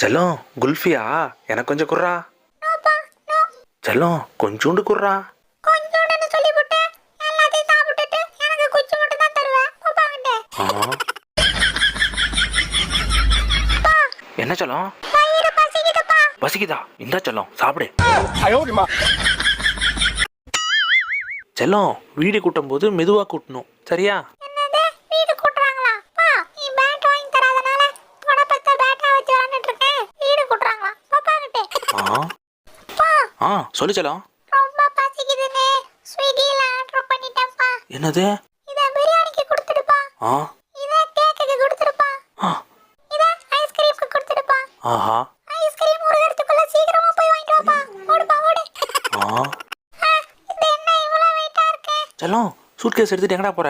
செல்லம் குல்ஃபியா எனக்கு கொஞ்சம் குர்ரா. செல்லம் கொஞ்சோண்டு குர்ரா. ஆ. என்ன செல்லம் பசிக்குதா? இந்தா செல்லம் சாப்பிடு. செல்லம் வீடு கூட்டும் போது மெதுவா கூட்டணும், சரியா? ஆ ஆ சொல்லு செல்லம். என்னது? ஆ ஆ. ஆஹா. ஆ செல்லம் சூட்கேஸ் எடுத்துட்டு எங்கடா போற?